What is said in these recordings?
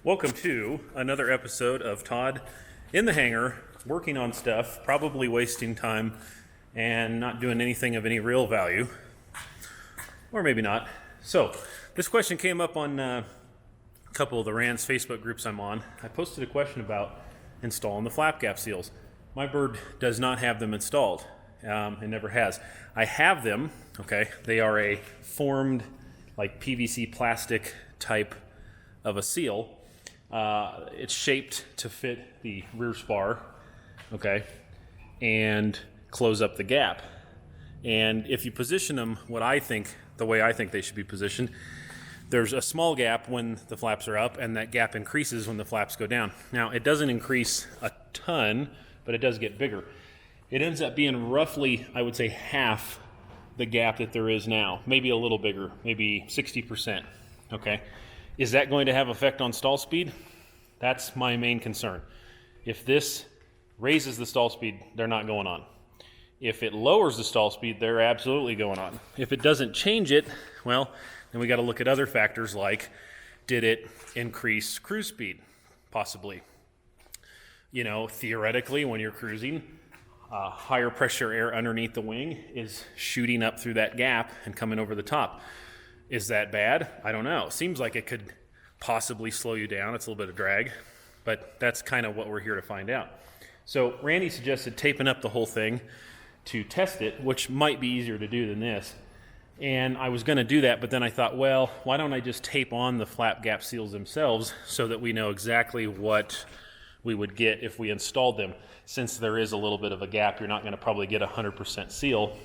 Welcome to another episode of Todd in the hangar, working on stuff, probably wasting time and not doing anything of any real value, or maybe not. So this question came up on a couple of the RANS Facebook groups I'm on. I posted a question about installing the flap gap seals. My bird does not have them installed. It never has. I have them, okay, they are a formed like PVC plastic type of a seal. It's shaped to fit the rear spar, okay, and close up the gap. And if you position them the way I think they should be positioned, there's a small gap when the flaps are up, and that gap increases when the flaps go down. Now, it doesn't increase a ton, but it does get bigger. It ends up being roughly, I would say, half the gap that there is now, maybe a little bigger, maybe 60%, okay? Is that going to have effect on stall speed? That's my main concern. If this raises the stall speed, they're not going on. If it lowers the stall speed, they're absolutely going on. If it doesn't change it, well, then we got to look at other factors like, did it increase cruise speed? Possibly. You know, theoretically, when you're cruising, higher pressure air underneath the wing is shooting up through that gap and coming over the top. Is that bad? I don't know. Seems like it could possibly slow you down. It's a little bit of drag, but that's kind of what we're here to find out. So Randy suggested taping up the whole thing to test it, which might be easier to do than this. And I was going to do that, but then I thought, well, why don't I just tape on the flap gap seals themselves so that we know exactly what we would get if we installed them. Since there is a little bit of a gap, you're not going to probably get 100% seal.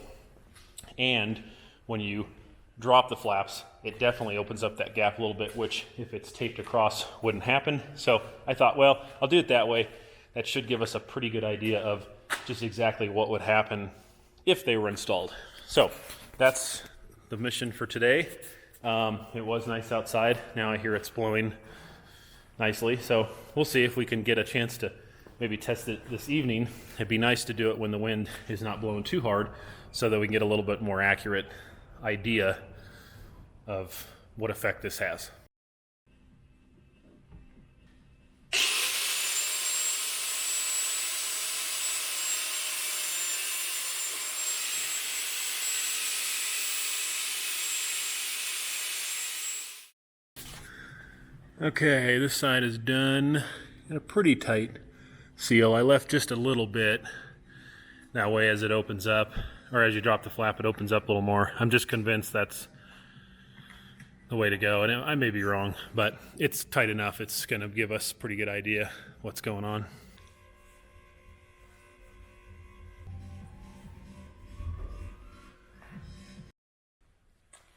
And when you drop the flaps, it definitely opens up that gap a little bit, which if it's taped across wouldn't happen. So I thought, well, I'll do it that way. That should give us a pretty good idea of just exactly what would happen if they were installed. So that's the mission for today. It was nice outside. Now I hear it's blowing nicely. So we'll see if we can get a chance to maybe test it this evening. It'd be nice to do it when the wind is not blowing too hard so that we can get a little bit more accurate idea of what effect this has. Okay, this side is done. Got a pretty tight seal. I left just a little bit. That way as it opens up, or as you drop the flap, it opens up a little more. I'm just convinced that's the way to go. And I may be wrong, but it's tight enough. It's going to give us a pretty good idea what's going on.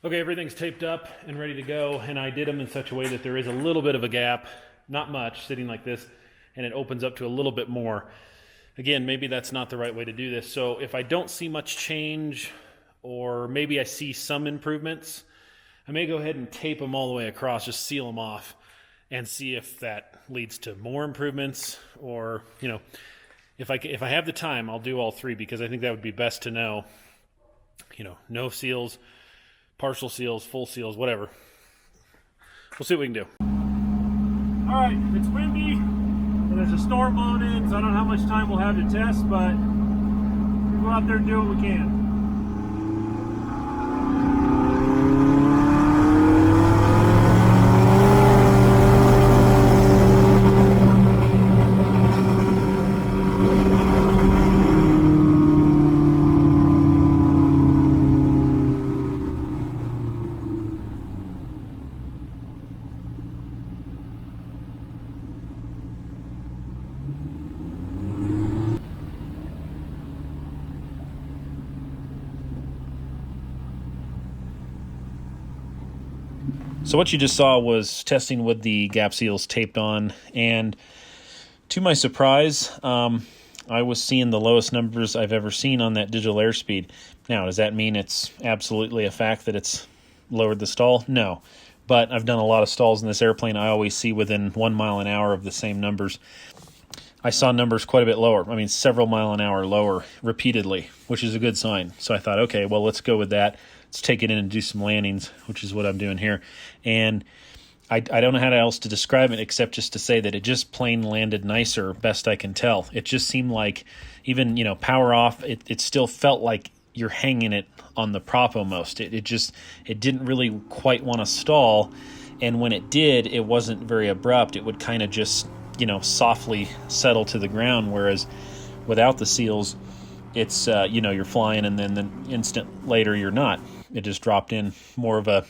Okay, everything's taped up and ready to go, and I did them in such a way that there is a little bit of a gap, not much, sitting like this, and it opens up to a little bit more. Again, maybe that's not the right way to do this. So if I don't see much change, or maybe I see some improvements, I may go ahead and tape them all the way across, just seal them off, and see if that leads to more improvements, or, you know, if I have the time, I'll do all three, because I think that would be best to know, you know, no seals, partial seals, full seals, whatever. We'll see what we can do. All right, it's windy, and there's a storm blowing in, so I don't know how much time we'll have to test, but we'll go out there and do what we can. So what you just saw was testing with the gap seals taped on, and to my surprise, I was seeing the lowest numbers I've ever seen on that digital airspeed. Now, does that mean it's absolutely a fact that it's lowered the stall? No. But I've done a lot of stalls in this airplane. I always see within 1 mile an hour of the same numbers. I saw numbers quite a bit lower. I mean, several mile an hour lower repeatedly, which is a good sign. So I thought, okay, well, let's go with that. Let's take it in and do some landings, which is what I'm doing here. And I don't know how else to describe it except just to say that it just plain landed nicer, best I can tell. It just seemed like even, power off, it still felt like you're hanging it on the prop almost. It didn't really quite want to stall. And when it did, it wasn't very abrupt. It would kind of just, softly settle to the ground. Whereas without the seals, it's, you're flying and then the instant later you're not. It just dropped in more of a,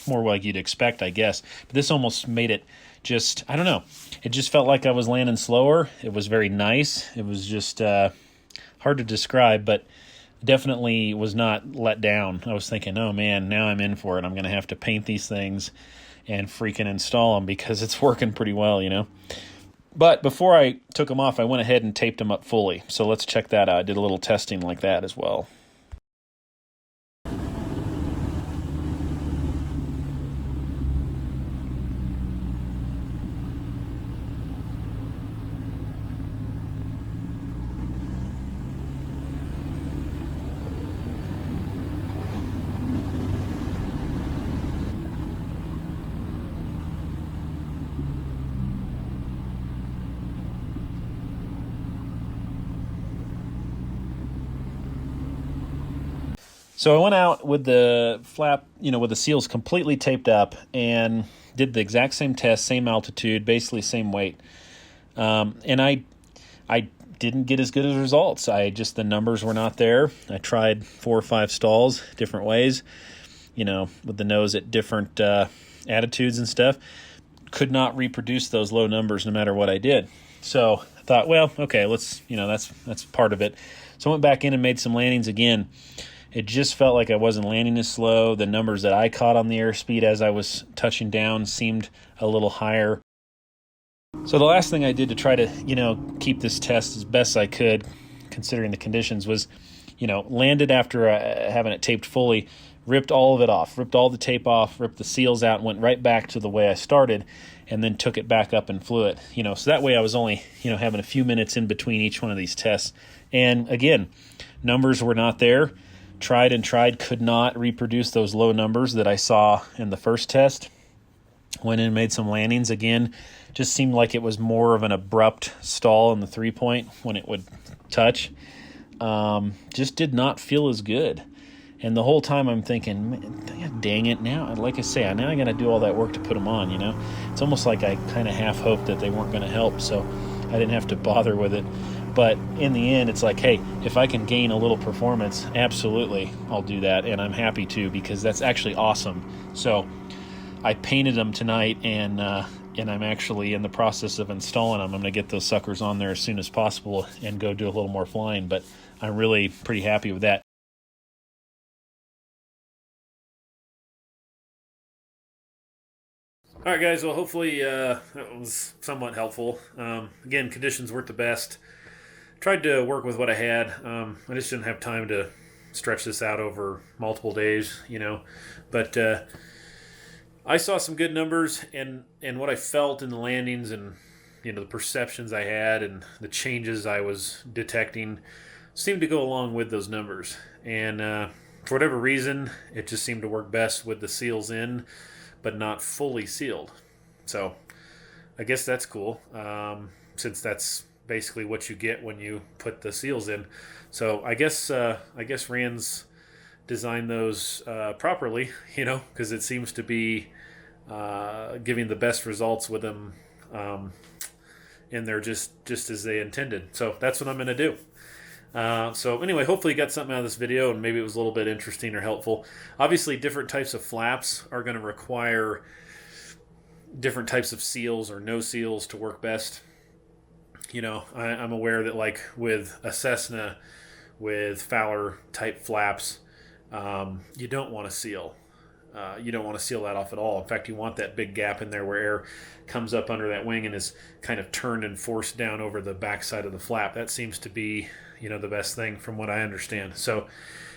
more like you'd expect, I guess. But this almost made it just, I don't know. It just felt like I was landing slower. It was very nice. It was just hard to describe, but definitely was not let down. I was thinking, oh man, now I'm in for it. I'm going to have to paint these things and freaking install them because it's working pretty well, But before I took them off, I went ahead and taped them up fully. So let's check that out. I did a little testing like that as well. So I went out with the flap, with the seals completely taped up and did the exact same test, same altitude, basically same weight. And I didn't get as good as results. The numbers were not there. I tried 4 or 5 stalls different ways, with the nose at different attitudes and stuff. Could not reproduce those low numbers no matter what I did. So I thought, well, okay, let's, that's part of it. So I went back in and made some landings again. It just felt like I wasn't landing as slow. The numbers that I caught on the airspeed as I was touching down seemed a little higher. So the last thing I did to try to, keep this test as best I could, considering the conditions, was, landed after having it taped fully, ripped all of it off, ripped all the tape off, ripped the seals out, and went right back to the way I started, and then took it back up and flew it. So that way I was only, having a few minutes in between each one of these tests. And again, numbers were not there. Tried and tried, could not reproduce those low numbers that I saw in the first test. Went in and made some landings again. Just seemed like it was more of an abrupt stall in the 3-point when it would touch. Just did not feel as good. And the whole time I'm thinking, man, dang it, now, like I say, now I got to do all that work to put them on, It's almost like I kind of half hoped that they weren't going to help, so I didn't have to bother with it. But in the end, it's like, hey, if I can gain a little performance, absolutely, I'll do that. And I'm happy to, because that's actually awesome. So I painted them tonight, and I'm actually in the process of installing them. I'm going to get those suckers on there as soon as possible and go do a little more flying. But I'm really pretty happy with that. All right, guys. Well, hopefully that was somewhat helpful. Again, conditions weren't the best. Tried to work with what I had. I just didn't have time to stretch this out over multiple days, But I saw some good numbers, and what I felt in the landings, and the perceptions I had, and the changes I was detecting seemed to go along with those numbers. And for whatever reason, it just seemed to work best with the seals in, but not fully sealed. So I guess that's cool, since that's basically what you get when you put the seals in. So I guess RANS designed those properly, because it seems to be giving the best results with them in there just as they intended. So that's what I'm going to do. So anyway, hopefully you got something out of this video, and maybe it was a little bit interesting or helpful. Obviously, different types of flaps are going to require different types of seals or no seals to work best. I'm aware that, like with a Cessna, with Fowler type flaps, you don't want to seal. You don't want to seal that off at all. In fact, you want that big gap in there where air comes up under that wing and is kind of turned and forced down over the backside of the flap. That seems to be, the best thing from what I understand. So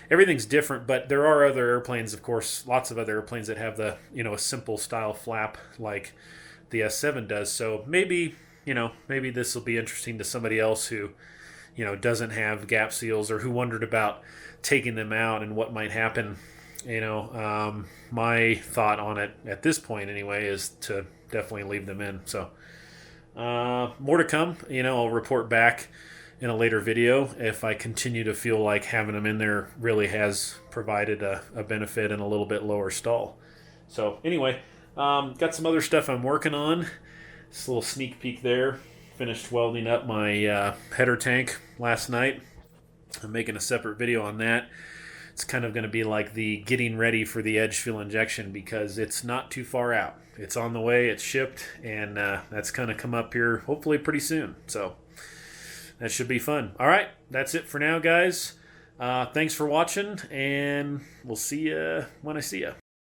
everything's different, but there are other airplanes, of course, lots of other airplanes that have the, a simple style flap like the S-7 does. So maybe this will be interesting to somebody else who, doesn't have gap seals, or who wondered about taking them out and what might happen My thought on it at this point anyway is to definitely leave them in. So more to come. I'll report back in a later video if I continue to feel like having them in there really has provided a benefit and a little bit lower stall. So anyway, got some other stuff I'm working on. Just a little sneak peek there. Finished welding up my header tank last night. I'm making a separate video on that. It's kind of going to be like the getting ready for the edge fuel injection because it's not too far out. It's on the way, it's shipped, and that's going to come up here hopefully pretty soon. So that should be fun. All right, that's it for now, guys. Thanks for watching, and we'll see you when I see you.